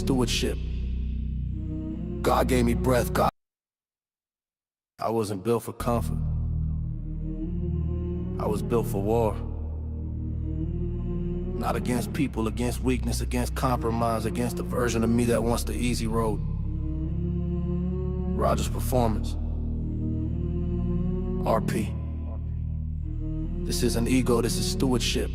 stewardship. God gave me breath, God. I wasn't built for comfort. I was built for war. Not against people, against weakness, against compromise, against the version of me that wants the easy road. Rogers Performance. RP. This isn't ego, this is stewardship.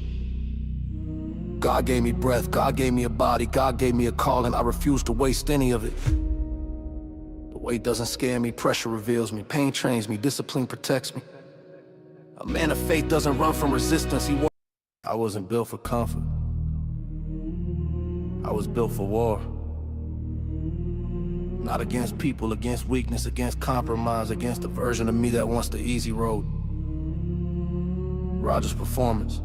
God gave me breath, God gave me a body, God gave me a calling. I refuse to waste any of it. The weight doesn't scare me, pressure reveals me, pain trains me, discipline protects me. A man of faith doesn't run from resistance, I wasn't built for comfort. I was built for war. Not against people, against weakness, against compromise, against the version of me that wants the easy road. Rogers Performance.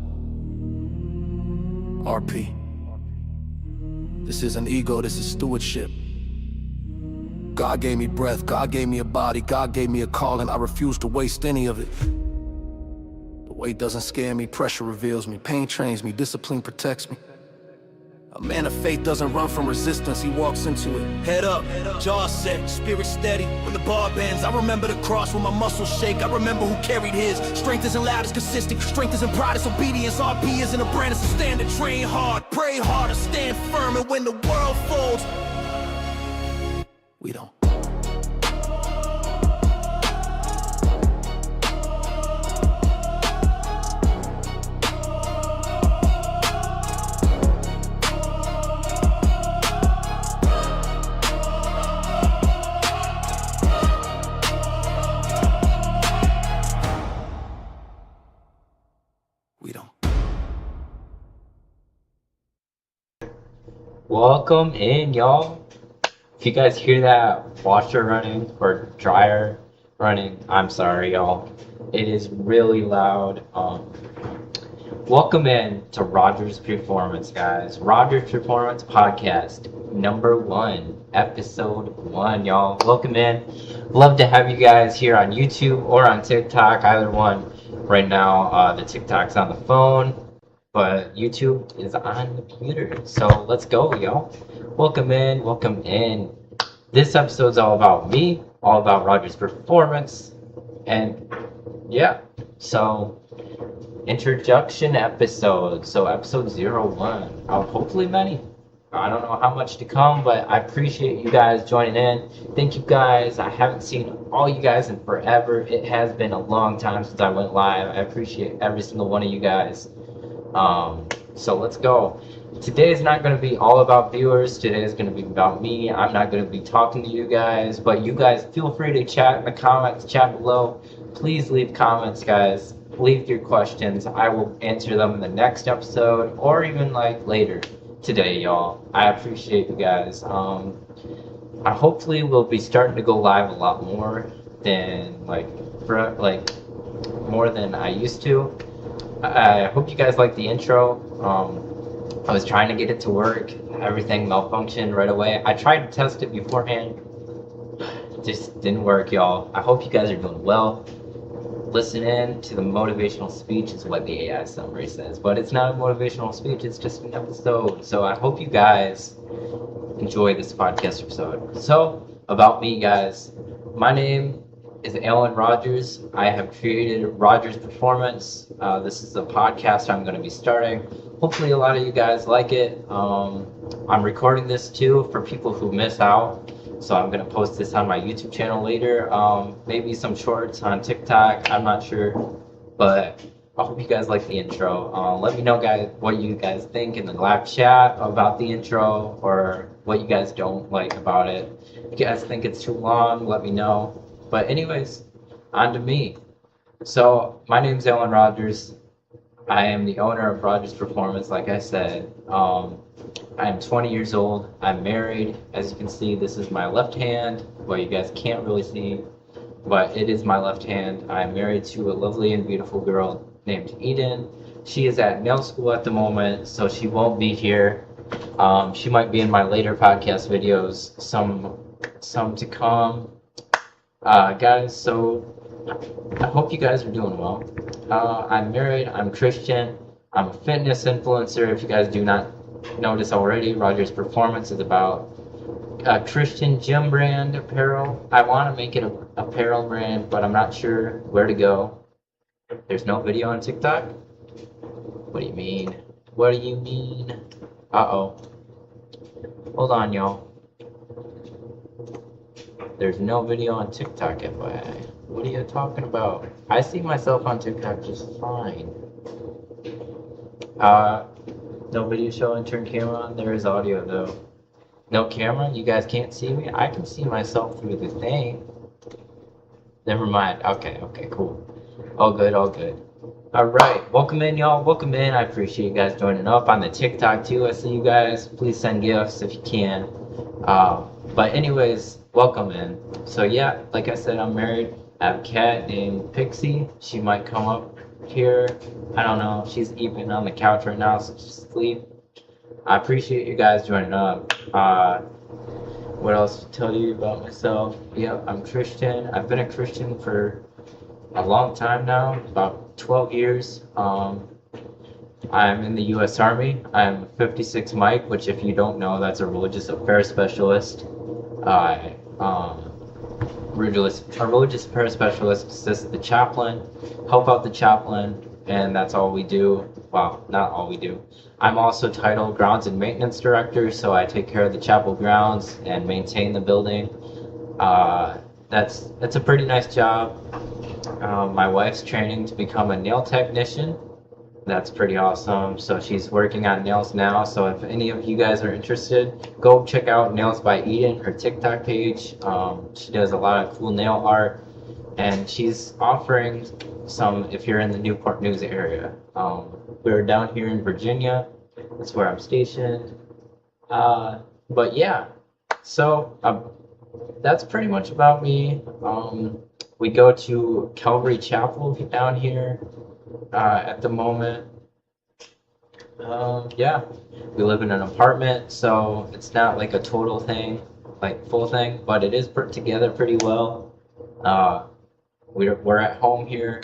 RP. This isn't ego, this is stewardship. God gave me breath, God gave me a body, God gave me a calling. I refuse to waste any of it. The weight doesn't scare me, pressure reveals me, pain trains me, discipline protects me. A man of faith doesn't run from resistance, he walks into it. Head up, jaw set, spirit steady. When the bar bends, I remember the cross when my muscles shake. I remember who carried his. Strength isn't loud, it's consistent. Strength isn't pride, it's obedience. RP isn't a brand, it's a standard. Train hard, pray harder, stand firm. And when the world folds, we don't. Welcome in, y'all. If you guys hear that washer running or dryer running, I'm sorry, y'all. It is really loud. Welcome in to Rogers Performance, guys. Rogers Performance Podcast, number 1, episode 1, y'all. Welcome in. Love to have you guys here on YouTube or on TikTok, either one. Right now, the TikTok's on the phone, but YouTube is on the computer. So let's go, y'all. Welcome in, welcome in. This episode's all about me, all about Rogers Performance, and yeah, so introduction episode. So episode 01. Hopefully many. I don't know how much to come, but I appreciate you guys joining in. Thank you guys. I haven't seen all you guys in forever. It has been a long time since I went live. I appreciate every single one of you guys. So let's go. Today is not going to be all about viewers. Today is going to be about me. I'm not going to be talking to you guys, but you guys feel free to chat in the comments, chat below. Please leave comments, guys. Leave your questions. I will answer them in the next episode or even like later today, y'all. I appreciate you guys. I hopefully will be starting to go live a lot more than more than I used to. I hope you guys like the intro. I was trying to get it to work. Everything malfunctioned right away. I tried to test it beforehand. It just didn't work, y'all. I hope you guys are doing well. Listen in to the motivational speech is what the AI summary says. But it's not a motivational speech. It's just an episode. So I hope you guys enjoy this podcast episode. So, about me, guys. My name is Alan Rogers. I have created Rogers Performance. This is the podcast I'm going to be starting. Hopefully a lot of you guys like it. I'm recording this too for people who miss out. So I'm going to post this on my YouTube channel later. Maybe some shorts on TikTok. I'm not sure. But I hope you guys like the intro. Let me know, guys, what you guys think in the live chat about the intro or what you guys don't like about it. If you guys think it's too long, let me know. But anyways, on to me. So my name's Alan Rogers. I am the owner of Rogers Performance, like I said. I'm 20 years old. I'm married. As you can see, this is my left hand. Well, you guys can't really see, but it is my left hand. I'm married to a lovely and beautiful girl named Eden. She is at nail school at the moment, so she won't be here. She might be in my later podcast videos, some to come. Guys, so I hope you guys are doing well. I'm married, I'm Christian, I'm a fitness influencer. If you guys do not noticed already, Rogers Performance is about a Christian gym brand apparel. I want to make it a apparel brand, but I'm not sure where to go. There's no video on TikTok? What do you mean? What do you mean? Uh-oh. Hold on, y'all. There's no video on TikTok, FYI. What are you talking about? I see myself on TikTok just fine. No video showing, turn camera on. There is audio though. No camera? You guys can't see me? I can see myself through the thing. Never mind. Okay, cool. All good, all good. Alright, welcome in y'all, welcome in. I appreciate you guys joining up on the TikTok too. I see you guys. Please send gifts if you can. But anyways, welcome in. So yeah, like I said, I'm married. I have a cat named Pixie. She might come up here. I don't know. She's even on the couch right now, so she's asleep. I appreciate you guys joining up. What else to tell you about myself? Yep, I'm Christian. I've been a Christian for a long time now, about 12 years. I'm in the U.S. Army. I'm 56 Mike, which if you don't know, that's a religious affairs specialist. A religious affairs specialist assists the chaplain, help out the chaplain, and that's all we do. Well, not all we do. I'm also titled Grounds and Maintenance Director, so I take care of the chapel grounds and maintain the building. That's a pretty nice job. My wife's training to become a nail technician. That's pretty awesome. So she's working on nails now. So if any of you guys are interested, go check out Nails by Eden, her TikTok page. She does a lot of cool nail art, and she's offering some if you're in the Newport News area. We're down here in Virginia. That's where I'm stationed. But yeah, so that's pretty much about me. We go to Calvary Chapel down here at the moment. Yeah, we live in an apartment, so it's not like a total thing, like full thing, but it is put together pretty well. We're at home here.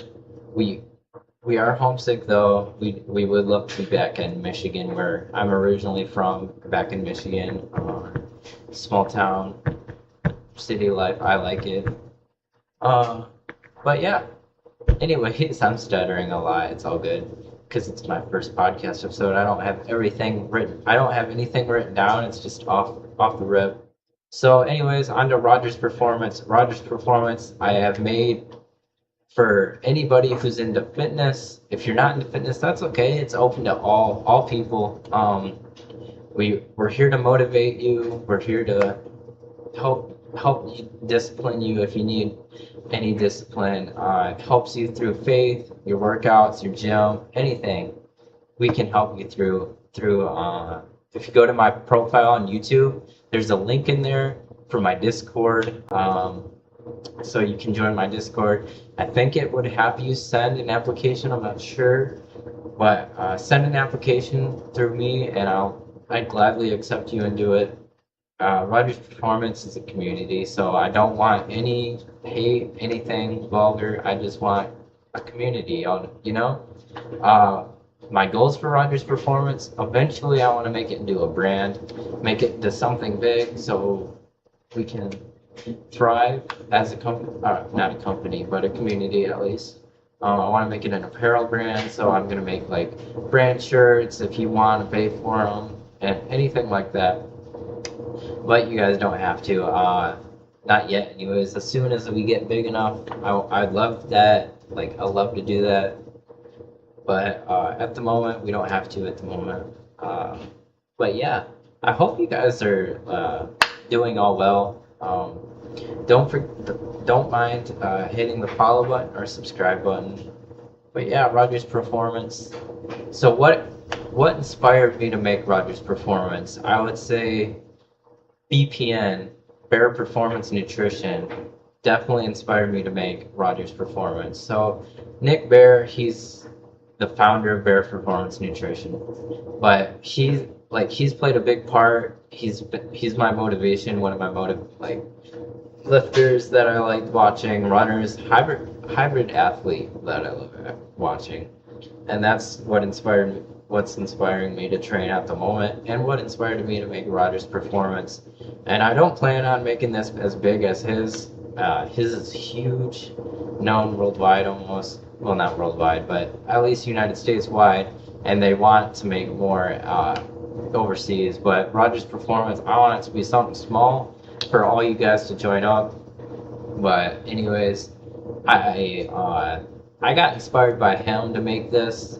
We are homesick though. We would love to be back in Michigan, where I'm originally from, back in Michigan. Small town, city life, I like it. But yeah, anyways, I'm stuttering a lot. It's all good because it's my first podcast episode. I don't have everything written. I don't have anything written down. It's just off the rip. So anyways, on to Rogers Performance. Rogers Performance I have made for anybody who's into fitness. If you're not into fitness, that's okay. It's open to all people. We're here to motivate you. We're here to help you, discipline you if you need any discipline. It helps you through faith, your workouts, your gym, anything. We can help you through. If you go to my profile on YouTube, there's a link in there for my Discord. So you can join my Discord. I think it would have you send an application. I'm not sure, but send an application through me, and I'd gladly accept you and do it. Rogers Performance is a community, so I don't want any hate, anything vulgar. I just want a community, you know? My goals for Rogers Performance, eventually I want to make it into a brand, make it into something big so we can thrive as a company, not a company, but a community at least. I want to make it an apparel brand, so I'm going to make like brand shirts if you want to pay for them and anything like that. But you guys don't have to, not yet anyways. As soon as we get big enough, I'd love that, like I'd love to do that. But at the moment, we don't have to at the moment. But yeah, I hope you guys are doing all well. Don't mind hitting the follow button or subscribe button. But yeah, Rogers Performance. So what inspired me to make Rogers Performance? I would say BPN, Bear Performance Nutrition, definitely inspired me to make Rogers Performance. So Nick Bear, he's the founder of Bear Performance Nutrition, but he's played a big part. He's my motivation, one of my lifters that I like watching, runners, hybrid athlete that I love watching, and that's what inspired what's inspiring me to train at the moment, and what inspired me to make Rogers Performance. And I don't plan on making this as big as his. His is huge, known worldwide almost. Well, not worldwide, but at least United States wide. And they want to make more overseas. But Rogers Performance, I want it to be something small for all you guys to join up. But anyways, I got inspired by him to make this.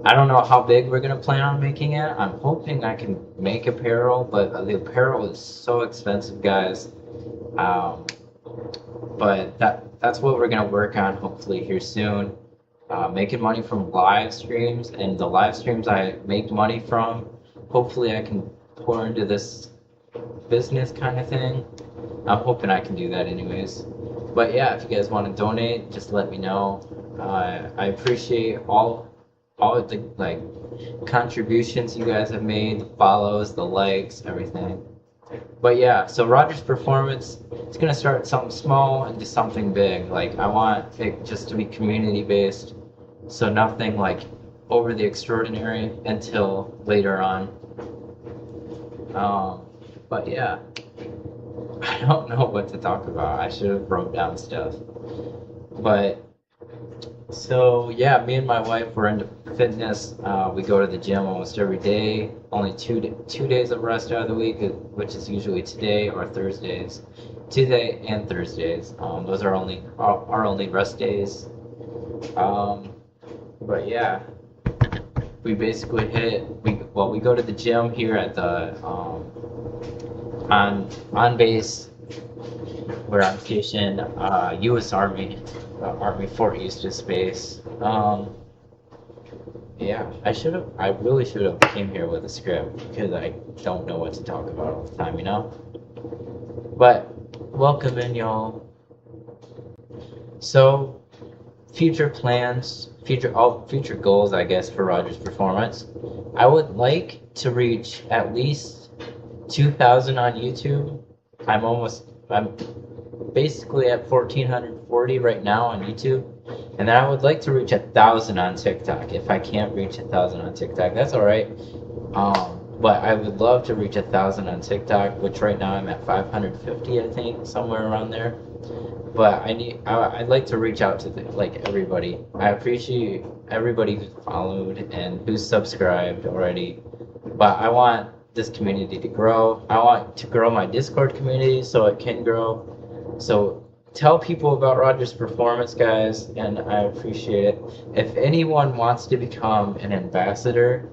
I don't know how big we're gonna plan on making it. I'm hoping I can make apparel, but the apparel is so expensive, guys. But that's what we're gonna work on hopefully here soon. Making money from live streams, and the live streams I make money from, hopefully I can pour into this business kind of thing. I'm hoping I can do that anyways. But yeah, if you guys want to donate, just let me know. I appreciate all of the like contributions you guys have made, the follows, the likes, everything. But yeah, so Rogers Performance, it's gonna start something small into something big. Like I want it just to be community based, so nothing like over the extraordinary until later on. But yeah, I don't know what to talk about. I should have wrote down stuff. But so yeah, me and my wife, we're into fitness. We go to the gym almost every day. Only two days of rest out of the week, which is usually today or Thursdays. Tuesday and Thursdays. Those are our only rest days. But yeah, we basically we go to the gym here at the on base where I'm stationed, U.S. Army. Army Fort Eustis Base. Yeah, I really should have came here with a script because I don't know what to talk about all the time, you know? But welcome in, y'all. So, future plans, future goals, I guess, for Rogers Performance. I would like to reach at least 2,000 on YouTube. I'm basically at 1,440 right now on YouTube, and then I would like to reach 1,000 on TikTok. If I can't reach 1,000 on TikTok, that's all right. But I would love to reach 1,000 on TikTok, which right now I'm at 550, I think, somewhere around there. But I'd like to reach out to everybody. I appreciate everybody who's followed and who's subscribed already, but I want this community to grow. I want to grow my Discord community so it can grow. So tell people about Rogers Performance, guys, and I appreciate it. If anyone wants to become an ambassador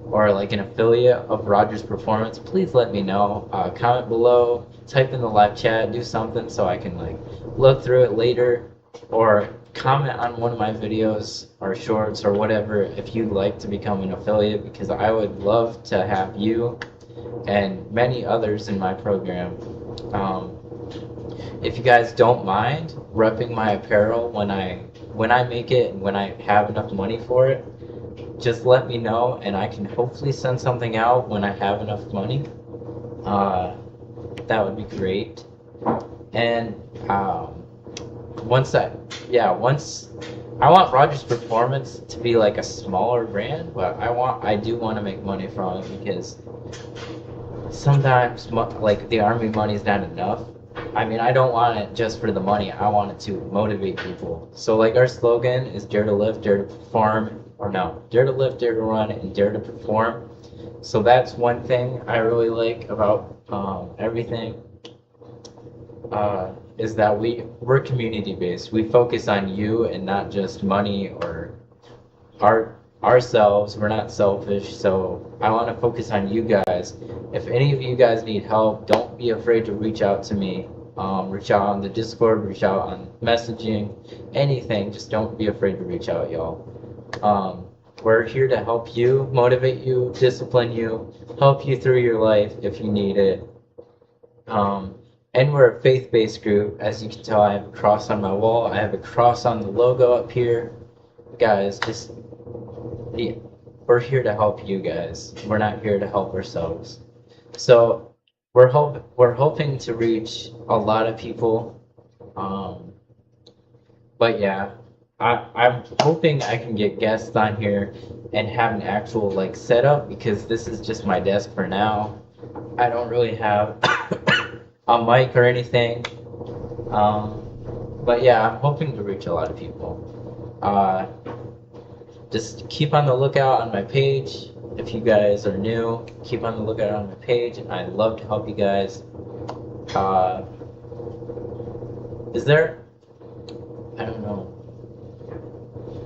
or like an affiliate of Rogers Performance, please let me know. Comment below, type in the live chat, do something so I can like look through it later, or comment on one of my videos or shorts or whatever if you'd like to become an affiliate, because I would love to have you and many others in my program. If you guys don't mind repping my apparel when I make it and when I have enough money for it, just let me know and I can hopefully send something out when I have enough money. That would be great. And once I want Rogers Performance to be like a smaller brand, but I do want to make money from it, because sometimes like the Army money is not enough. I mean, I don't want it just for the money. I want it to motivate people. So like our slogan is dare to lift, dare to perform, or no, dare to lift, dare to run, and dare to perform. So that's one thing I really like about everything, is that we're community based. We focus on you and not just money or ourselves. We're not selfish. So I want to focus on you guys. If any of you guys need help, don't be afraid to reach out to me. Reach out on the Discord, reach out on messaging, anything. Just don't be afraid to reach out, y'all. We're here to help you, motivate you, discipline you, help you through your life if you need it. And we're a faith-based group. As you can tell, I have a cross on my wall. I have a cross on the logo up here. Guys, we're here to help you guys. We're not here to help ourselves. So we're hoping to reach a lot of people. But yeah, I'm hoping I can get guests on here and have an actual like setup because this is just my desk for now. I don't really have a mic or anything. But yeah, I'm hoping to reach a lot of people. Just keep on the lookout on my page. If you guys are new, keep on the lookout on my page. I'd love to help you guys. Uh, is there? I don't know.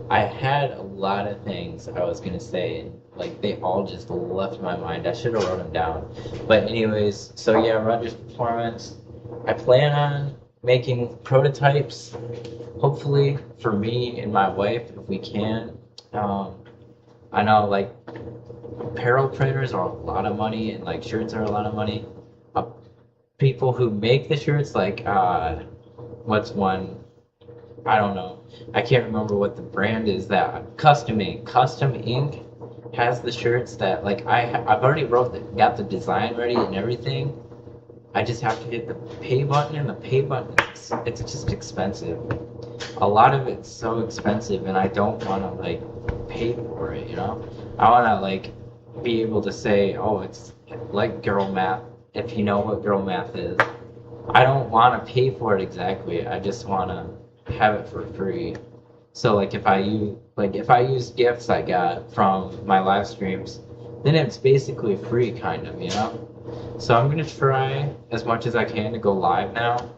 I had a lot of things I was gonna say, and like they all just left my mind. I should have wrote them down. But anyways, so yeah, Rogers Performance. I plan on making prototypes, hopefully for me and my wife, if we can. Um, I know like apparel printers are a lot of money, and like shirts are a lot of money. Uh, People who make the shirts, like what's one? I don't know. I can't remember what the brand is that Custom Ink. Custom Ink has the shirts that like I've already got the design ready and everything. I just have to hit the pay button, and the pay button it's just expensive. A lot of it's so expensive, and I don't want to like pay for it. I want to like be able to say, oh, it's like girl math. If you know what girl math is, I don't want to pay for it exactly. I just want to have it for free. So like if I use gifts I got from my live streams, then it's basically free kind of. So I'm gonna try as much as I can to go live now.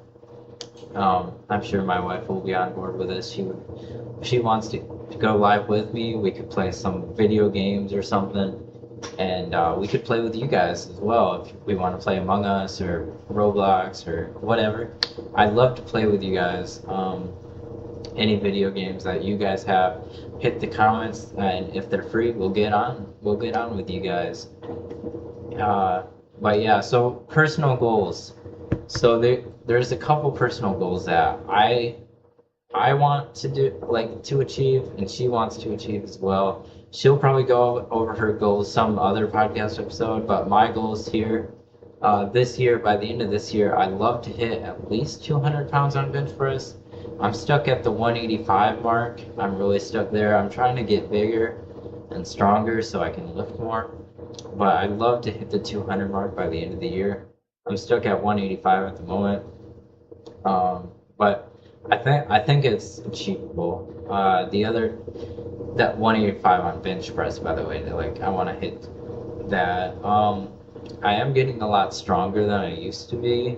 I'm sure my wife will be on board with this. If she wants to go live with me, we could play some video games or something, and we could play with you guys as well if we want to play Among Us or Roblox or whatever. I'd love to play with you guys. Any video games that you guys have, hit the comments, and if they're free, we'll get on with you guys. But yeah, so personal goals. So there's a couple personal goals that I want to to achieve, and she wants to achieve as well. She'll probably go over her goals some other podcast episode, but my goals here, this year, by the end of this year, I'd love to hit at least 200 pounds on bench press. I'm stuck at the 185 mark. I'm really stuck there. I'm trying to get bigger and stronger so I can lift more. But I'd love to hit the 200 mark by the end of the year. I'm stuck at 185 at the moment. But I think it's achievable. That 185 on bench press, by the way, like I want to hit that. I am getting a lot stronger than I used to be.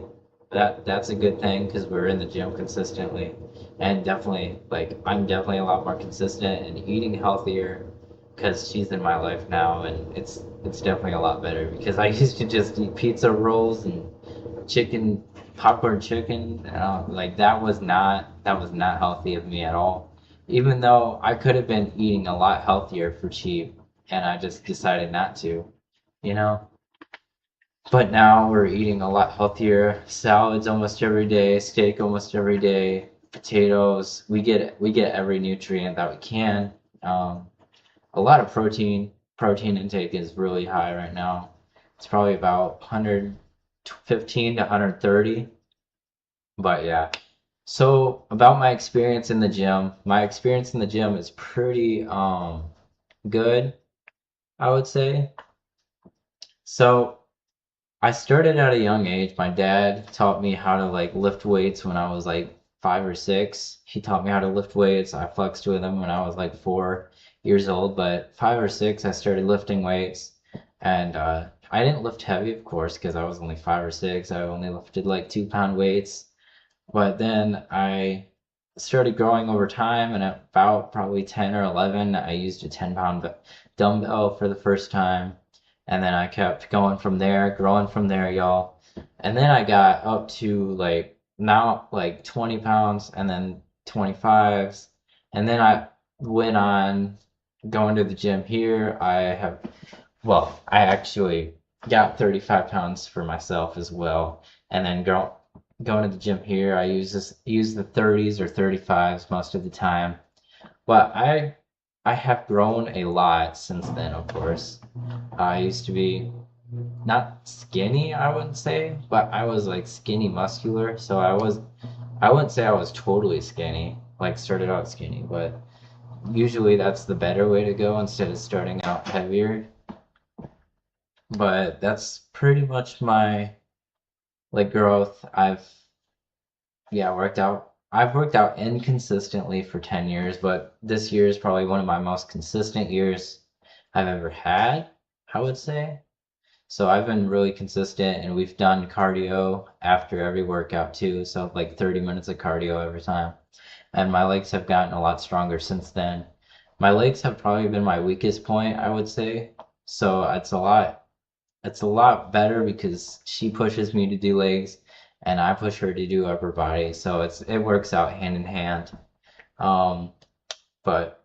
That's a good thing because we're in the gym consistently, and definitely like I'm definitely a lot more consistent and eating healthier because she's in my life now, and it's definitely a lot better because I used to just eat pizza rolls and popcorn chicken. Like that was not healthy of me at all. Even though I could have been eating a lot healthier for cheap, and I just decided not to, you know. But now we're eating a lot healthier. Salads almost every day, steak almost every day, potatoes. We get every nutrient that we can. A lot of protein. Protein intake is really high right now. It's probably about 115 to 130. But yeah. So about my experience in the gym. My experience in the gym is pretty good, I would say. So I started at a young age. My dad taught me how to like lift weights when I was like 5 or 6. He taught me how to lift weights. I flexed with him when I was like 4 years old, but 5 or 6, I started lifting weights, and I didn't lift heavy, of course, because I was only 5 or 6. I only lifted like 2 pound weights, but then I started growing over time, and at about probably 10 or 11, I used a 10-pound dumbbell for the first time. And then I kept going from there, growing from there, y'all. And then I got up to like now like 20 pounds and then 25s. And then I went on going to the gym here. I actually got 35 pounds for myself as well. And then going to the gym here, I use the 30s or 35s most of the time. But I have grown a lot since then, of course. I used to be not skinny, I wouldn't say, but I was like skinny muscular. So I wouldn't say I was totally skinny. like started out skinny, but usually that's the better way to go instead of starting out heavier. But that's pretty much my like growth. Worked out. I've worked out inconsistently for 10 years, but this year is probably one of my most consistent years I've ever had, I would say. So I've been really consistent, and we've done cardio after every workout too. So like 30 minutes of cardio every time. And my legs have gotten a lot stronger since then. My legs have probably been my weakest point, I would say. So it's a lot better because she pushes me to do legs and I push her to do upper body. So it works out hand in hand. Um, but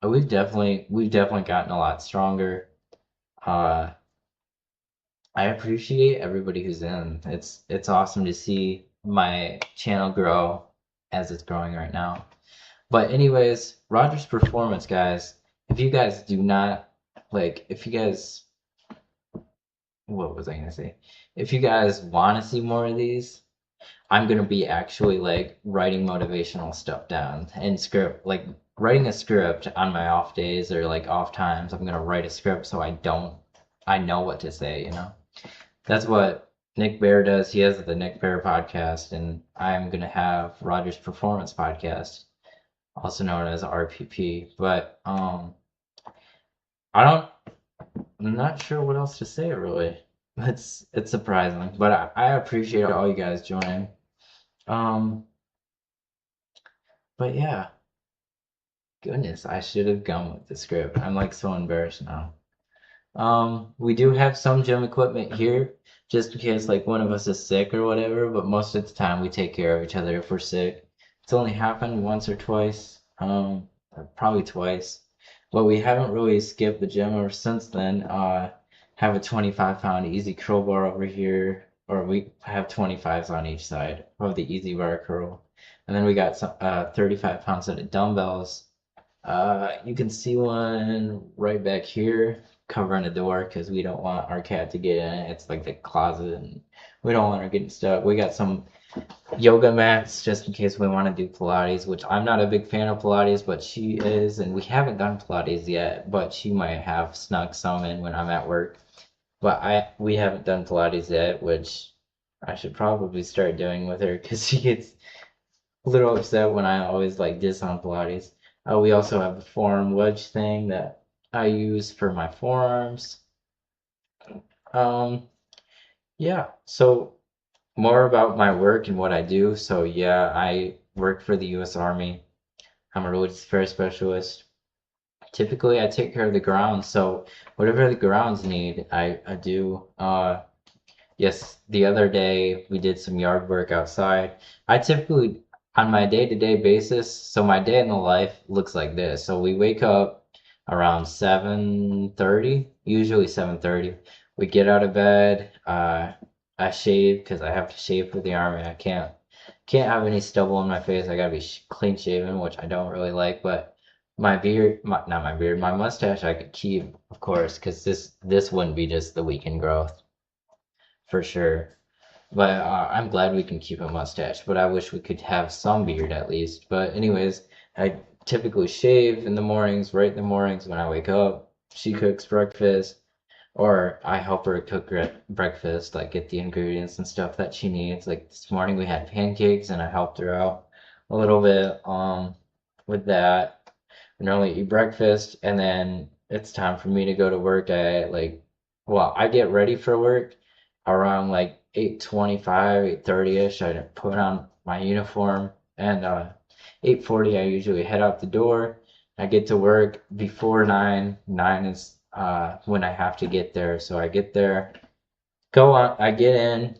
we've definitely gotten a lot stronger. Uh, I appreciate everybody who's in. It's awesome to see my channel grow as it's growing right now. But anyways, Roger's Performance, guys. If you guys do not if you guys, what was I gonna say? If you guys want to see more of these, I'm gonna be actually like writing motivational stuff down and like writing a script on my off days or like off times. I'm gonna write a script so I know what to say, you know? That's what Nick Bear does. He has the Nick Bear podcast, and I'm gonna have Rogers Performance podcast, also known as RPP. But I don't I'm not sure what else to say really. It's surprising, but I appreciate all you guys joining. Um, but yeah, goodness, I should have gone with the script. I'm like so embarrassed now. We do have some gym equipment here, just in case like one of us is sick or whatever, but most of the time we take care of each other if we're sick. It's only happened once or twice, probably twice, but we haven't really skipped the gym ever since then. Have a 25-pound easy curl bar over here, or we have 25s on each side of the easy bar curl. And then we got some 35-pound set of dumbbells. You can see one right back here covering the door because we don't want our cat to get in it. It's like the closet, and we don't want her getting stuck. We got some yoga mats just in case we want to do Pilates, which I'm not a big fan of Pilates, but she is, and we haven't done Pilates yet, but she might have snuck some in when I'm at work. But we haven't done Pilates yet, which I should probably start doing with her because she gets a little upset when I always like diss on Pilates. We also have the forearm wedge thing that I use for my forearms. Um, yeah, so more about my work and what I do. So yeah, I work for the U.S. Army. I'm a religious affairs specialist. Typically, I take care of the grounds, so whatever the grounds need, I do. Yes, the other day we did some yard work outside. I typically, on my day-to-day basis, so my day in the life looks like this. So we wake up around 7:30, usually 7:30. We get out of bed. I shave because I have to shave for the army. I can't have any stubble on my face. I gotta be clean shaven, which I don't really like. But my beard, not my beard, my mustache I could keep, of course, because this wouldn't be just the weekend growth for sure. But I'm glad we can keep a mustache, but I wish we could have some beard at least. But anyways, I typically shave in the mornings, right in the mornings when I wake up. She cooks breakfast, or I help her cook breakfast, like get the ingredients and stuff that she needs. Like this morning we had pancakes and I helped her out a little bit with that. We normally eat breakfast and then it's time for me to go to work. I get ready for work around like 8:25, 8:30ish. I put on my uniform and 8:40 I usually head out the door. I get to work before 9. 9 is when I have to get there. So I get there, go on, I get in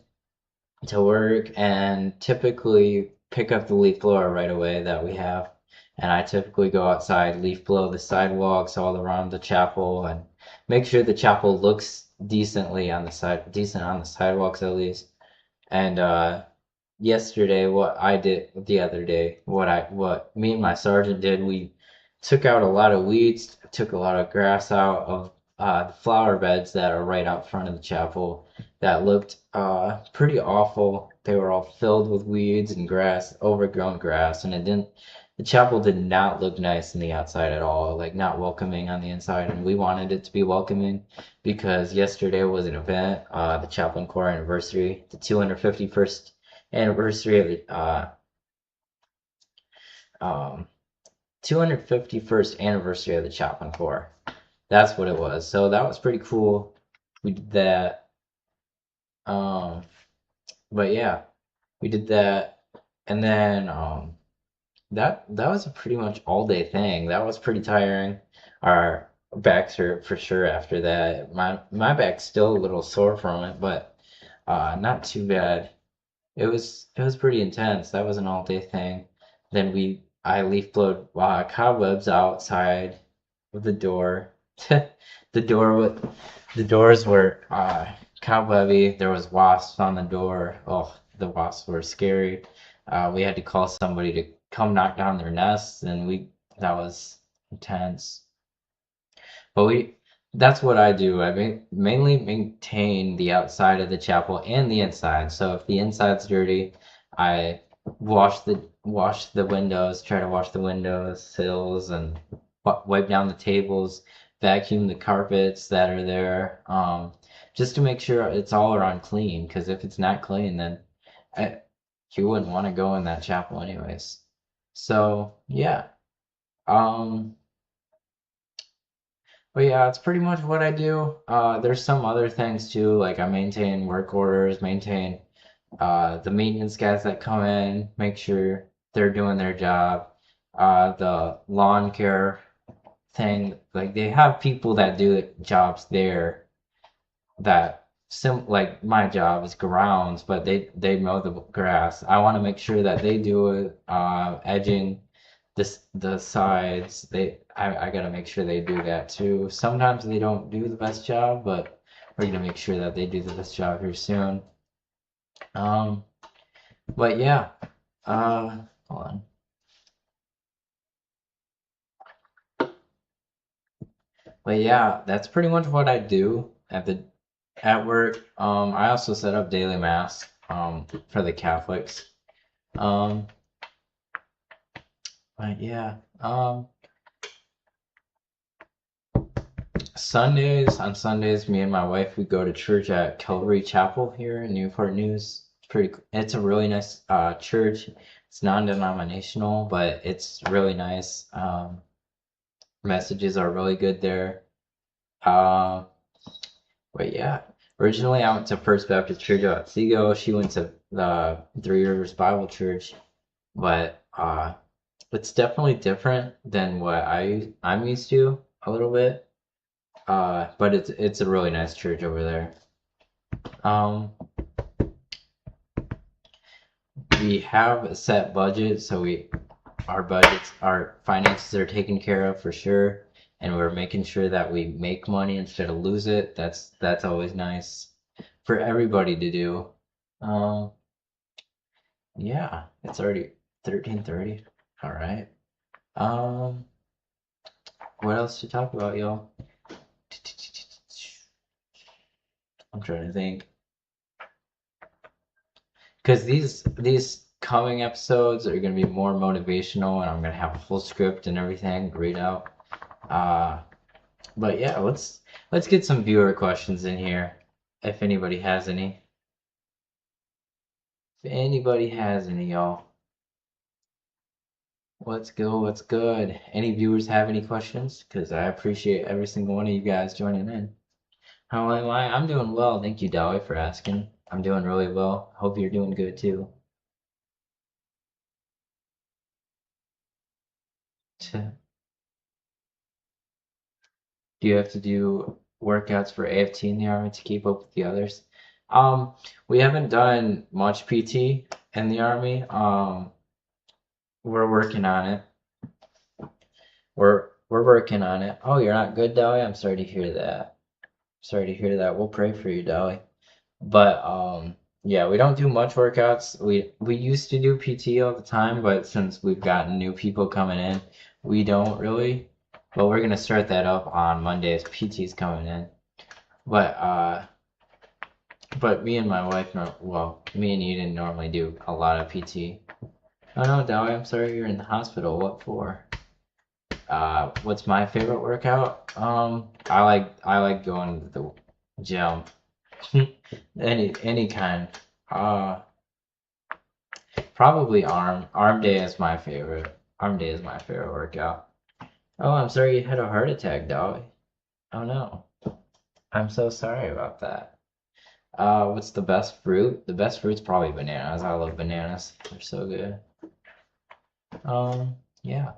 to work and typically pick up the leaf blower right away that we have. And I typically go outside, leaf blow the sidewalks all around the chapel and make sure the chapel looks decent on the sidewalks at least. And yesterday, what I did the other day, what me and my sergeant did, we took out a lot of weeds, took a lot of grass out of the flower beds that are right out front of the chapel that looked pretty awful. They were all filled with weeds and grass, overgrown grass, and the chapel did not look nice in the outside at all, like not welcoming on the inside, and we wanted it to be welcoming because yesterday was an event, the Chaplain Corps anniversary, the 251st anniversary of the 251st anniversary of the Chaplain Corps. That's what it was. So that was pretty cool. We did that. But yeah, we did that, and then that was a pretty much all day thing. That was pretty tiring. Our backs hurt for sure after that. My back's still a little sore from it, but not too bad. It was pretty intense. That was an all day thing. Then I leaf blowed cobwebs outside of the door. The door with the doors were cobwebby. There was wasps on the door. Oh, the wasps were scary. We had to call somebody to come knock down their nests, and that was intense. But that's what I do. Mainly maintain the outside of the chapel and the inside. So if the inside's dirty, I wash the windows, try to wash the windows, sills, and wipe down the tables, vacuum the carpets that are there, just to make sure it's all around clean. Because if it's not clean, then you wouldn't want to go in that chapel anyways. So yeah. Um, but yeah, that's pretty much what I do. There's some other things too, like I maintain work orders, maintain the maintenance guys that come in, make sure they're doing their job. The lawn care thing, like they have people that do jobs there that like my job is grounds, but they mow the grass. I want to make sure that they do it, edging the sides. I gotta make sure they do that too. Sometimes they don't do the best job, but we're gonna make sure that they do the best job here soon. Um, but yeah, hold on. But yeah, that's pretty much what I do at work. I also set up daily mass for the Catholics. Um, but yeah, on Sundays, me and my wife we go to church at Calvary Chapel here in Newport News. It's a really nice church. It's non-denominational, but it's really nice. Messages are really good there. Uh, but yeah, originally I went to First Baptist Church out at Seago. She went to the Three Rivers Bible Church, but it's definitely different than what I'm used to a little bit. But it's a really nice church over there. Um, we have a set budget, so our finances are taken care of for sure, and we're making sure that we make money instead of lose it. That's always nice for everybody to do. Um, yeah, it's already 13:30. All right. Um, what else to talk about, y'all? I'm trying to think. Because these coming episodes are gonna be more motivational, and I'm gonna have a full script and everything to read out. But yeah, let's get some viewer questions in here, if anybody has any. If anybody has any, y'all. Let's go. What's good? Any viewers have any questions? Because I appreciate every single one of you guys joining in. How am I? I'm doing well. Thank you, Dolly, for asking. I'm doing really well. Hope you're doing good too. Do you have to do workouts for AFT in the Army to keep up with the others? We haven't done much PT in the Army. We're working on it. We're working on it. Oh, you're not good, Dolly? I'm sorry to hear that. Sorry to hear that. We'll pray for you, Dolly. But yeah, we don't do much workouts. We used to do PT all the time, but since we've gotten new people coming in, we don't really. But we're gonna start that up on Mondays. PT's coming in. But me and my wife, well, me and Eden normally do a lot of PT. Oh no, Dolly, I'm sorry you're in the hospital. What for? What's my favorite workout? I like going to the gym. Any kind. Uh, Probably arm. Arm day is my favorite. Arm day is my favorite workout. Oh, I'm sorry you had a heart attack, Dolly. Oh no. I'm so sorry about that. What's the best fruit? The best fruit's probably bananas. I love bananas. They're so good. Yeah.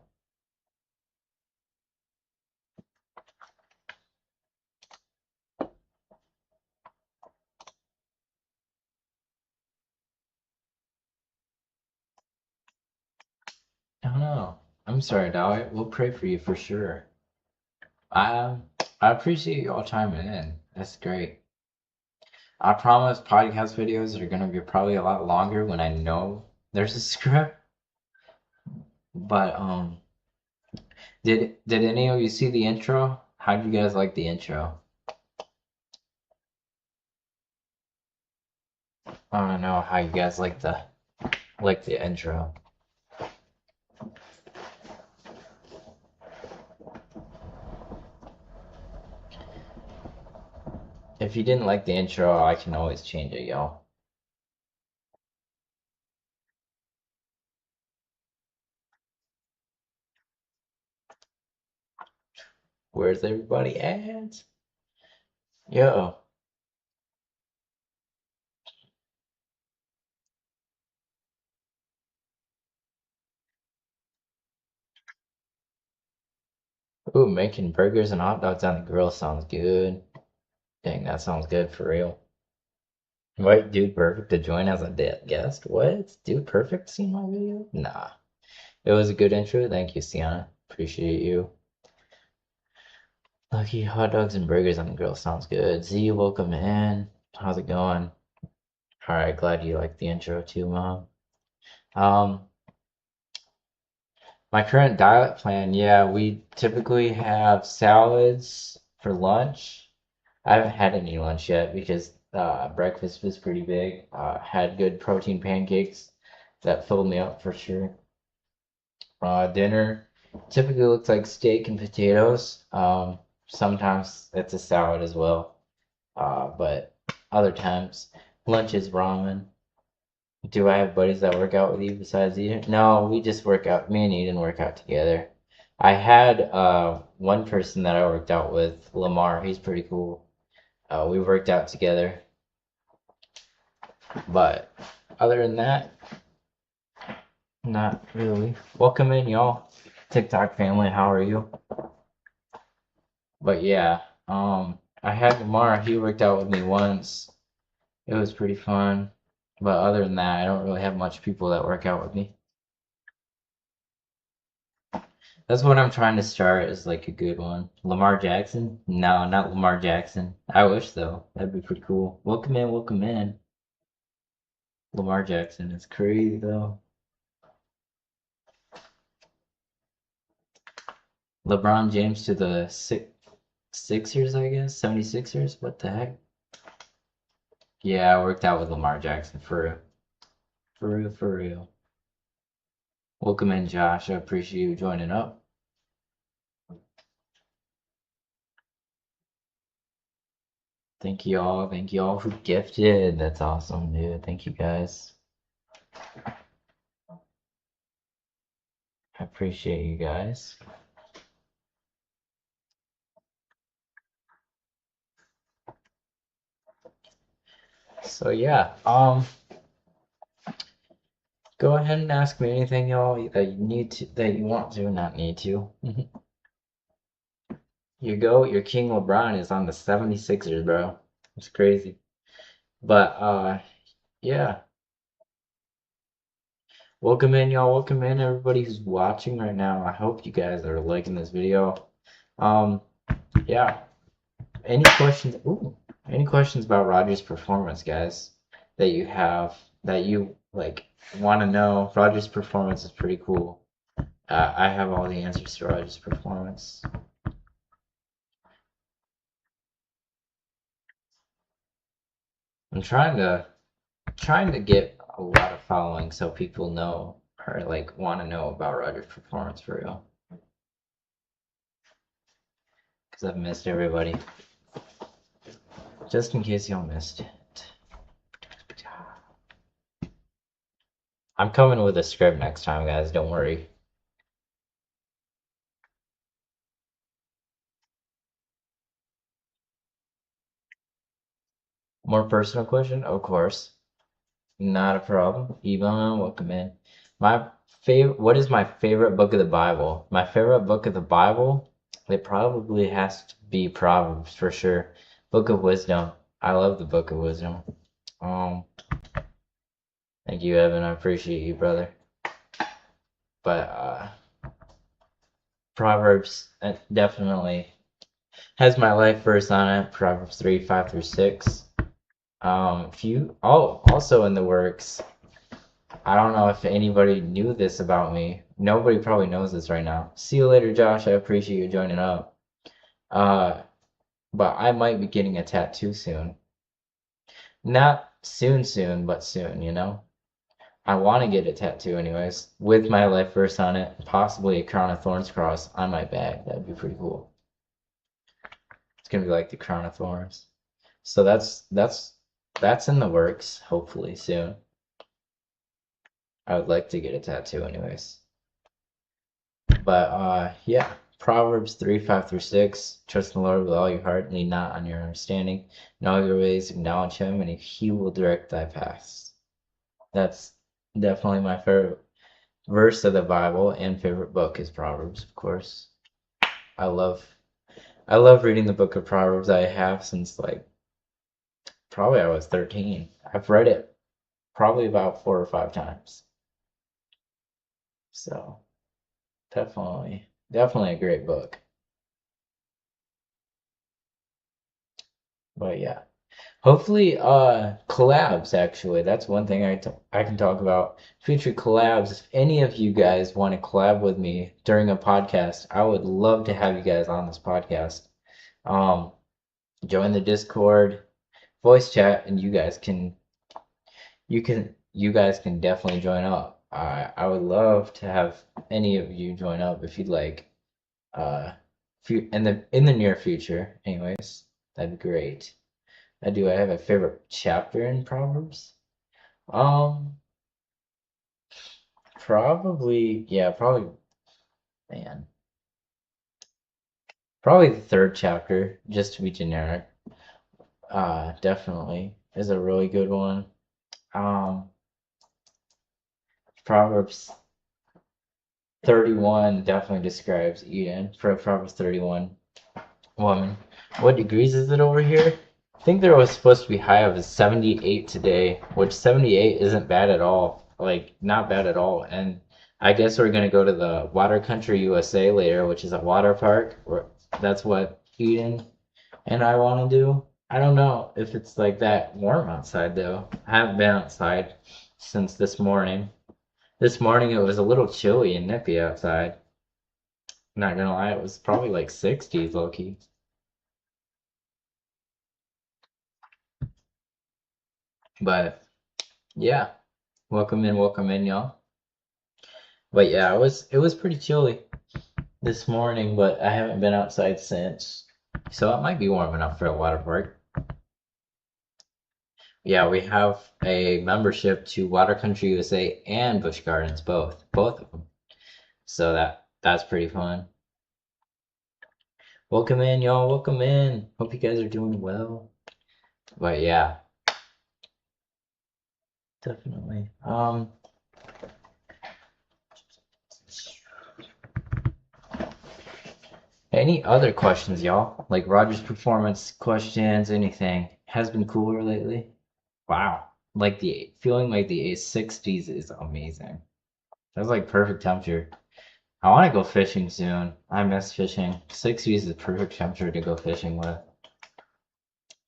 I don't know. I'm sorry, Dolly. We'll pray for you for sure. I I appreciate you all chiming in. That's great. I promise podcast videos are gonna be probably a lot longer when I know there's a script. But did any of you see the intro? How would you guys like the intro? I don't know how you guys like the intro. If you didn't like the intro, I can always change it, y'all. Where's everybody at? Yo. Ooh, making burgers and hot dogs on the grill sounds good. Dang, that sounds good for real. Invite Dude Perfect to join as a guest? What? Dude Perfect seen my video? Nah. It was a good intro. Thank you, Sienna. Appreciate you. Lucky hot dogs and burgers on the grill sounds good. Z, welcome in. How's it going? Alright, glad you liked the intro too, Mom. Um, my current diet plan, yeah, we typically have salads for lunch. I haven't had any lunch yet because breakfast was pretty big. Had good protein pancakes that filled me up for sure. Dinner typically looks like steak and potatoes. Sometimes it's a salad as well. But other times, lunch is ramen. Do I have buddies that work out with you besides you? No, we just work out. Me and Eden work out together. I had one person that I worked out with, Lamar. He's pretty cool. We worked out together. But other than that, not really. Welcome in, y'all. TikTok family, how are you? But yeah, I had Lamar. He worked out with me once. It was pretty fun. But other than that, I don't really have much people that work out with me. That's what I'm trying to start is like a good one. Lamar Jackson? No, not Lamar Jackson. I wish though. That'd be pretty cool. Welcome in, welcome in. Lamar Jackson is crazy though. LeBron James to the Sixers, I guess. 76ers? What the heck? Yeah, I worked out with Lamar Jackson for real. For real, for real. Welcome in, Josh. I appreciate you joining up. Thank you all. Thank you all who gifted. That's awesome, dude. Thank you guys. I appreciate you guys. So yeah, go ahead and ask me anything, y'all, that you need to, that you want to, not need to. Your King LeBron is on the 76ers, bro. It's crazy. But yeah. Welcome in, y'all. Welcome in, everybody who's watching right now. I hope you guys are liking this video. Um, yeah. Any questions? Ooh, any questions about Roger's performance, guys? That you have, that you like want to know? Roger's performance is pretty cool. I have all the answers to Roger's performance. I'm trying to get a lot of following so people know or like want to know about Rogers' performance for real. Because I've missed everybody. Just in case y'all missed it. I'm coming with a script next time, guys. Don't worry. More personal question? Of course. Not a problem. Ebon, welcome in. My favorite, what is my favorite book of the Bible? My favorite book of the Bible? It probably has to be Proverbs for sure. Book of Wisdom. I love the Book of Wisdom. Um, Thank you, Evan. I appreciate you, brother. But Proverbs definitely has my life verse on it. Proverbs 3, 5 through 6. Also in the works. I don't know if anybody knew this about me. Nobody probably knows this right now. See you later, Josh. I appreciate you joining up. But I might be getting a tattoo soon. Not soon, but soon, you know? I want to get a tattoo anyways, with my life verse on it, possibly a crown of thorns cross on my back. That'd be pretty cool. It's gonna be like the crown of thorns. So that's in the works, hopefully soon. I would like to get a tattoo anyways. But yeah, Proverbs 3, 5 through 6. Trust in the Lord with all your heart, lean not on your understanding. In all your ways acknowledge him, and he will direct thy paths. That's definitely my favorite verse of the Bible, and favorite book is Proverbs, of course. I love reading the book of Proverbs. I have since like probably I was 13. I've read it probably about 4 or 5 times. So definitely a great book. But yeah. Hopefully, collabs actually. That's one thing I can talk about. Future collabs. If any of you guys want to collab with me during a podcast, I would love to have you guys on this podcast. Join the Discord, voice chat, and you guys can definitely join up. I would love to have any of you join up if you'd like. In the near future, anyways, that'd be great. Do I have a favorite chapter in Proverbs? Probably, man. Probably the 3rd chapter, just to be generic. Definitely is a really good one. Proverbs 31 definitely describes Eden. For Proverbs 31 woman. What degrees is it over here? I think there was supposed to be high of 78 today, which 78 isn't bad at all. Like, not bad at all. And I guess we're going to go to the Water Country USA later, which is a water park. That's what Eden and I want to do. I don't know if it's like that warm outside, though. I haven't been outside since this morning. This morning it was a little chilly and nippy outside. Not gonna lie, it was probably like 60s, low-key. But yeah, welcome in, y'all. But yeah, it was pretty chilly this morning, but I haven't been outside since, so it might be warm enough for a water park. Yeah, we have a membership to Water Country USA and Busch Gardens, both of them. So that's pretty fun. Welcome in, y'all. Welcome in. Hope you guys are doing well. But yeah. Definitely. Any other questions, y'all? Like Rogers' performance questions, anything? Has been cooler lately? Wow. Like feeling like the 60s is amazing. That's like perfect temperature. I want to go fishing soon. I miss fishing. 60s is perfect temperature to go fishing with.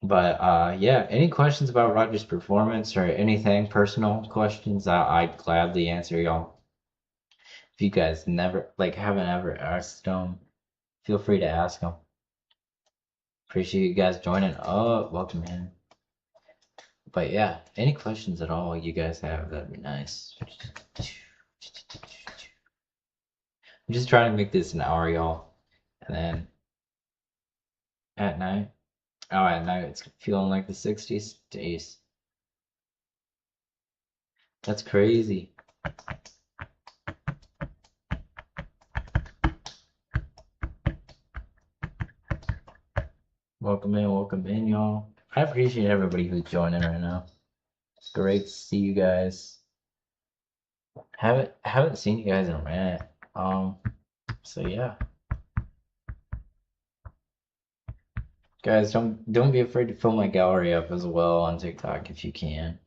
But yeah, any questions about Rogers' performance or anything personal questions, I'd gladly answer y'all. If you guys haven't ever asked them, feel free to ask them. Appreciate you guys joining up. Welcome in. But yeah, any questions at all you guys have, that'd be nice. I'm just trying to make this an hour, y'all. And then at night, oh, at night it's feeling like the 60s. Days. That's crazy. Welcome in, y'all. I appreciate everybody who's joining right now. It's great to see you guys. Haven't seen you guys in a minute. So yeah. Guys, don't be afraid to fill my gallery up as well on TikTok if you can.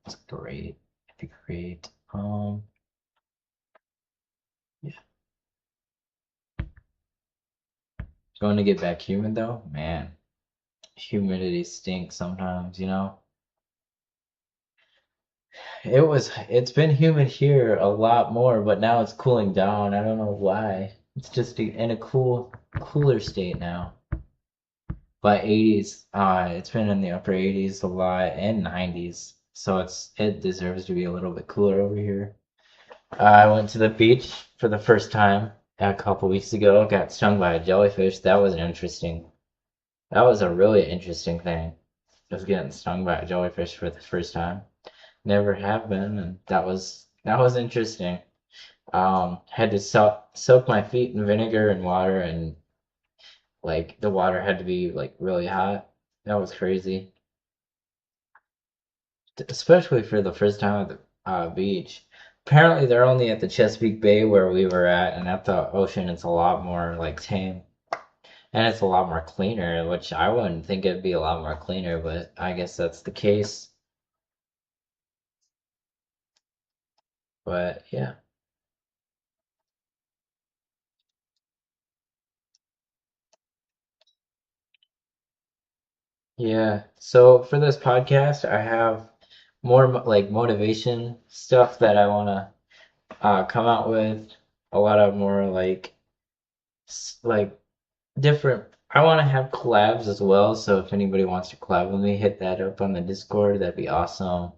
It's great. It'd be great. Yeah. It's going to get back humid though, man. Humidity stinks sometimes, you know. It's been humid here a lot more, but now it's cooling down. I don't know why. It's just in a cooler state now. But 80s, it's been in the upper 80s a lot and 90s. So it deserves to be a little bit cooler over here. I went to the beach for the first time a couple weeks ago. Got stung by a jellyfish. That was interesting. That was a really interesting thing. Just getting stung by a jellyfish for the first time. Never have been, and that was interesting. Had to soak my feet in vinegar and water, and like the water had to be like really hot. That was crazy, especially for the first time at the beach. Apparently, they're only at the Chesapeake Bay where we were at, and at the ocean, it's a lot more like tame, and it's a lot more cleaner. Which I wouldn't think it'd be a lot more cleaner, but I guess that's the case. But yeah. Yeah. So for this podcast, I have more like motivation stuff that I want to come out with. A lot of more like like different. I want to have collabs as well. So if anybody wants to collab with me, hit that up on the Discord. That'd be awesome.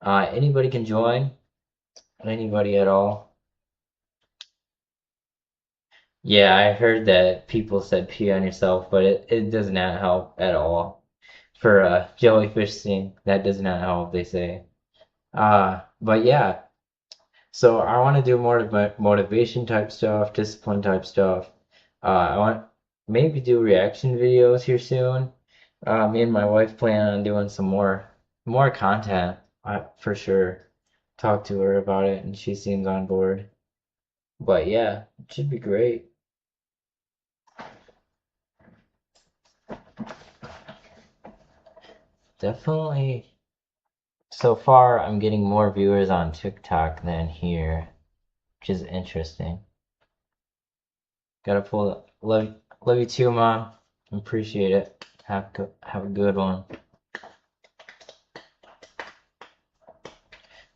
Anybody can join. Anybody at all. Yeah, I heard that people said pee on yourself, but it does not help at all. For jellyfish sting, that does not help, they say. But yeah, so I want to do more of my motivation type stuff, discipline type stuff. I want maybe do reaction videos here soon. Me and my wife plan on doing some more content, for sure. Talk to her about it, and she seems on board. But yeah, it should be great. Definitely. So far, I'm getting more viewers on TikTok than here, which is interesting. Gotta pull up. Love you too, Mom. Appreciate it. Have a good one.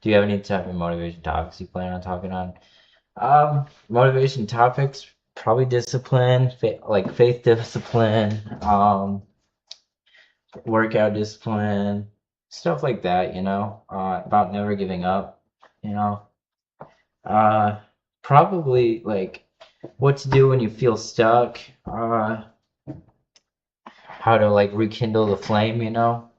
Do you have any type of motivation topics you plan on talking on? Motivation topics, probably discipline, like faith discipline, workout discipline, stuff like that, you know, about never giving up, you know. Uh, Probably like what to do when you feel stuck, how to like rekindle the flame, you know.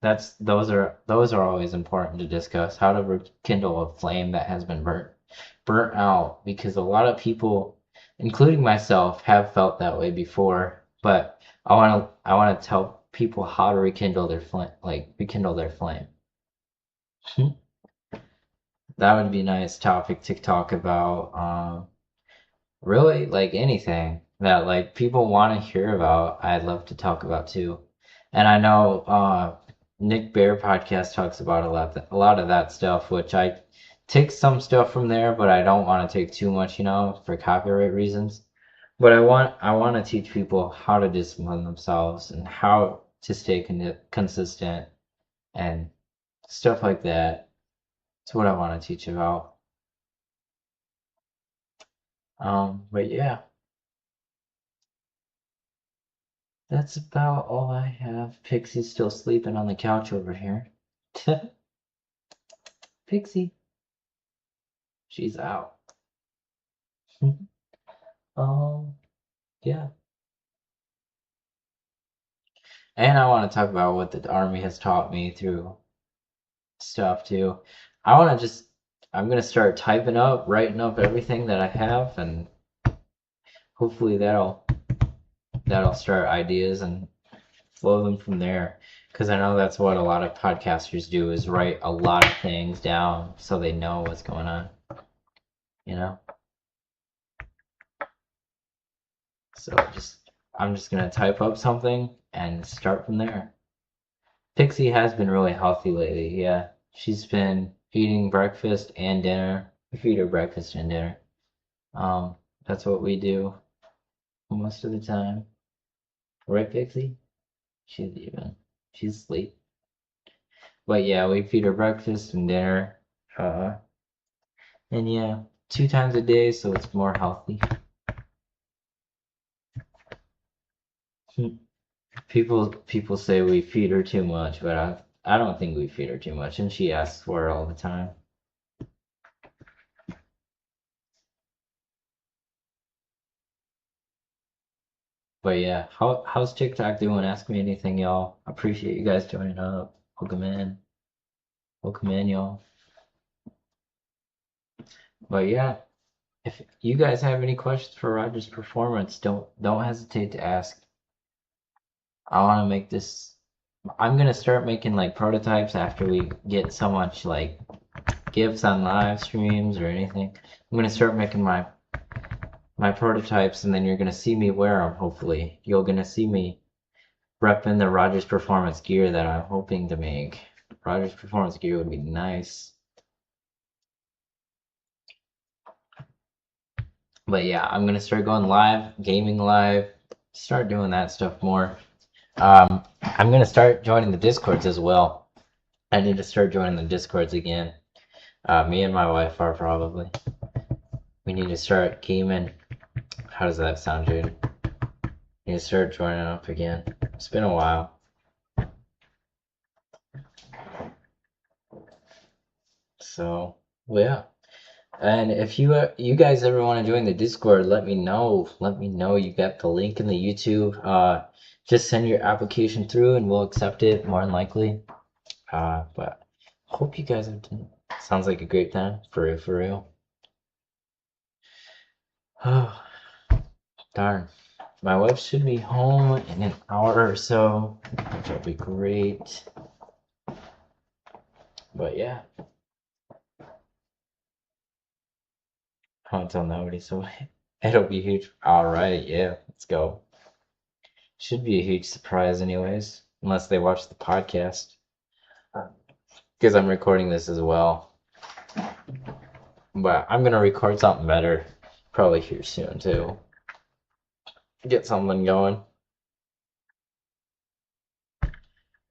Those are always important to discuss. How to rekindle a flame that has been burnt out, because a lot of people, including myself, have felt that way before. But I want to tell people how to rekindle their flame, like rekindle their flame. That would be a nice topic to talk about. Really, like anything that like people want to hear about, I'd love to talk about too. And I know Nick Bear podcast talks about a lot of that stuff, which I take some stuff from there, but I don't want to take too much, you know, for copyright reasons. But I want to teach people how to discipline themselves and how to stay consistent and stuff like that. That's what I want to teach about. But yeah, that's about all I have. Pixie's still sleeping on the couch over here. Pixie, she's out. Yeah. And I want to talk about what the army has taught me through stuff too. I want to just, I'm going to start typing up, writing up everything that I have, and hopefully that'll start ideas and flow them from there. Because I know that's what a lot of podcasters do, is write a lot of things down so they know what's going on, you know? So I'm just gonna type up something and start from there. Pixie has been really healthy lately, yeah. She's been eating breakfast and dinner. We feed her breakfast and dinner. That's what we do most of the time. Right, Pixie? She's asleep. But yeah, we feed her breakfast and dinner. And yeah, 2 times a day, so it's more healthy. People say we feed her too much, but I don't think we feed her too much, and she asks for it all the time. But yeah, how's TikTok doing? Ask me anything, y'all. Appreciate you guys joining up. Welcome in. Welcome in, y'all. But yeah, if you guys have any questions for Roger's performance, don't hesitate to ask. I want to make this. I'm gonna start making like prototypes after we get so much like gifts on live streams or anything. I'm gonna start making my prototypes, and then you're gonna see me wear them. Hopefully, you're gonna see me repping the Rogers Performance gear that I'm hoping to make. Rogers Performance gear would be nice. But yeah, I'm gonna start going live, gaming live, start doing that stuff more. I'm gonna start joining the Discords as well. I need to start joining the Discords again. Me and my wife are probably. We need to start gaming. How does that sound, dude? Need to start joining up again. It's been a while. So, well, yeah. And if you guys ever want to join the Discord, let me know. Let me know. You got the link in the YouTube. Just send your application through and we'll accept it more than likely. But hope you guys have done. Sounds like a great time. For real, for real. Oh, darn. My wife should be home in an hour or so, which will be great. But yeah. I won't tell nobody, so it'll be huge. Alright, yeah, let's go. Should be a huge surprise anyways, unless they watch the podcast. Because I'm recording this as well. But I'm gonna record something better, probably here soon too. Get something going.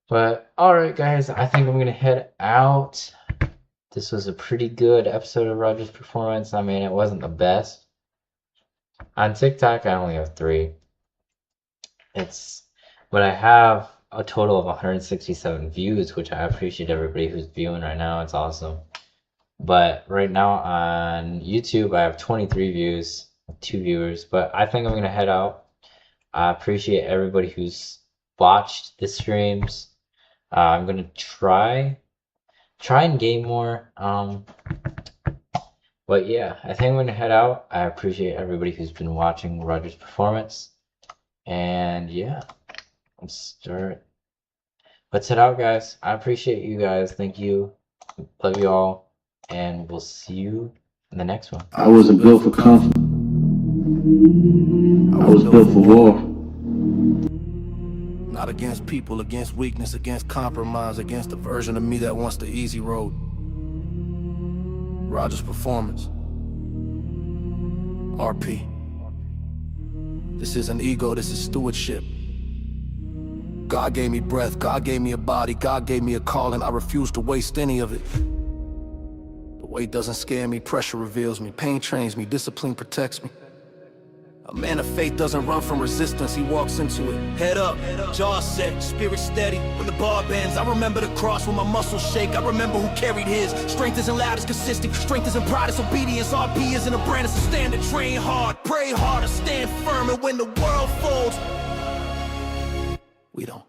But alright guys, I think I'm gonna head out. This was a pretty good episode of Rogers Performance. I mean, it wasn't the best. On TikTok, I only have 3. But I have a total of 167 views, which I appreciate everybody who's viewing right now. It's awesome. But right now on YouTube, I have 23 views, 2 viewers. But I think I'm gonna head out. I appreciate everybody who's watched the streams. I'm gonna try and game more. But yeah, I think I'm gonna head out. I appreciate everybody who's been watching Rogers Performance. And yeah, let's head out, guys. I appreciate you guys. Thank you. Love you all. And we'll see you in the next one. I wasn't built for comfort. I was built for war. Not against people, against weakness, against compromise, against the version of me that wants the easy road. Rogers Performance. RP. This isn't ego, this is stewardship. God gave me breath, God gave me a body, God gave me a calling. I refuse to waste any of it. The weight doesn't scare me, pressure reveals me, pain trains me, discipline protects me. A man of faith doesn't run from resistance, he walks into it. Head up, jaw set, spirit steady. When the bar bends, I remember the cross when my muscles shake. I remember who carried his. Strength isn't loud, it's consistent. Strength isn't pride, it's obedience. RP isn't a brand, it's a standard. Train hard, pray harder, stand firm. And when the world folds, we don't.